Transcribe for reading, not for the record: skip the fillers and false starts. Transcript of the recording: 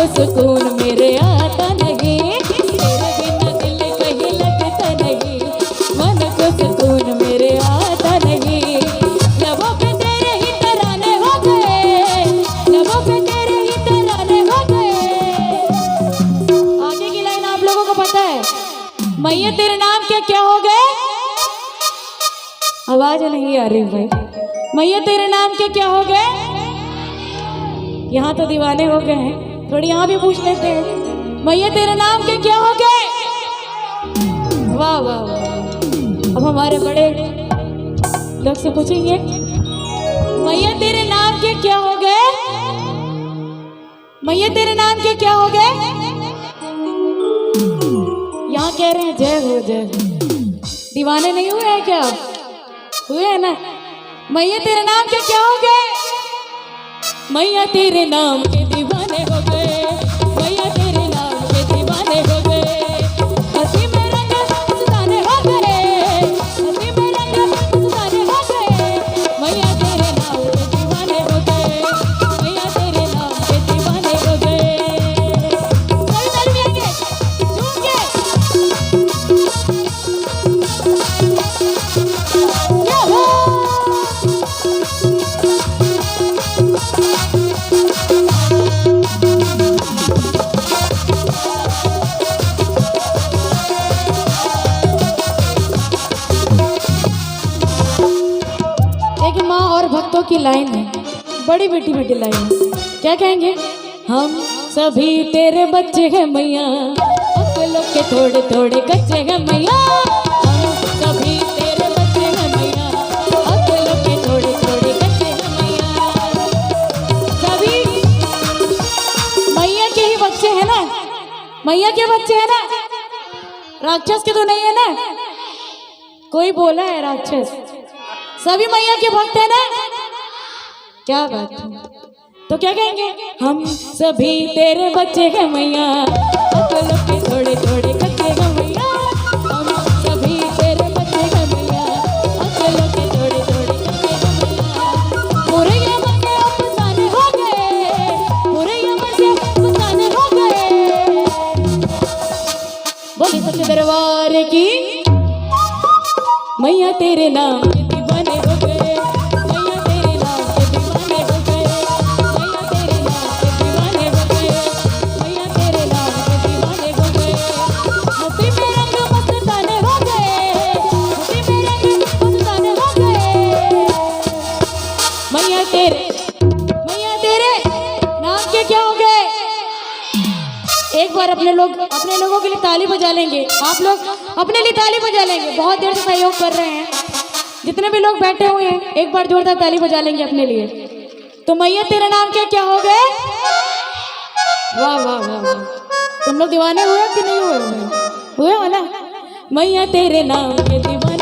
को सुकून मेरे आता नहीं, तेरे बिना दिल कहीं लगता नहीं, मन को सुकून मेरे आता नहीं। लबों पे तेरे ही तराने हो गए, लबों पे तेरे ही तराने हो गए। आगे की लाइन आप लोगों को पता है, मैया तेरे नाम के क्या हो गए? आवाज नहीं आ रही भाई। मैया तेरे नाम के क्या हो गए? यहाँ तो दीवाने हो गए हैं, थोड़ी यहाँ भी पूछ लेते हैं। मैया तेरे नाम के क्या हो गए? वाह वाह वाह। अब हमारे बड़े लोग से पूछेंगे, मैया तेरे नाम के क्या हो गए? मैया तेरे नाम के क्या हो गए? यहाँ कह रहे हैं जय हो जय हो। दीवाने नहीं हुए हैं क्या? हुए हैं ना? मैया तेरे नाम के क्या हो गए? मैया तेरे नाम के दीवाने हो गए, मैया तेरे नाम के दीवाने हो गए। हंसी में रंग मस्ताने हो गए, हंसी में रंग मस्ताने हो गए। मैया तेरे नाम के दीवाने हो गए, मैया तेरे नाम के दीवाने हो गए। कोई ताली बजाएंगे, झूम के। क्या हो? एक माँ और भक्तों की लाइन है, बड़ी मीठी मीठी लाइन है। क्या कहेंगे? हम सभी तेरे बच्चे हैं मैया, अक्लों के थोड़े थोड़े कच्चे हैं मैया। हम सभी तेरे बच्चे हैं मैया, अक्लों के थोड़े थोड़े कच्चे हैं मैया। सभी मैया के ही बच्चे हैं ना, मैया के बच्चे हैं ना, राक्षस के तो नहीं है ना? कोई बोला है राक्षस? सभी मैया के भक्त है ना? क्या बात है। तो क्या कहेंगे? हम सभी तेरे बच्चे हैं मैया, अक्लों के थोड़े थोड़े कच्चे हैं मैया। हम सभी तेरे बच्चे हैं मैया, अक्लों के थोड़े थोड़े कच्चे हैं मैया। पूरे यमन के अफसाने हो गए, पूरे यमन के अफसाने हो गए। बोली सच्चे दरबार की मैया तेरे नाम के दीवाने हो गए, मैया तेरे नाम के दीवाने हो गए, मैया तेरे नाम के दीवाने हो गए, मैया तेरे नाम के दीवाने हो गए। हंसी में रंग मस्ताने हो गए, हंसी में रंग मस्ताने हो गए। मैया तेरे नाम के क्या हो गए? एक बार अपने लोगों के लिए ताली बजा लेंगे। आप लोग अपने लिए ताली बजा लेंगे, बहुत देर से सहयोग कर रहे हैं। जितने भी लोग बैठे हुए हैं, एक बार जोरदार ताली बजा लेंगे अपने लिए। तो मैया तेरे नाम के क्या हो गए? वाह वाह वाह वाह। तुम लोग दीवाने हुए कि नहीं हुए? हुए हो ना? मैया तेरे नाम के दीवाने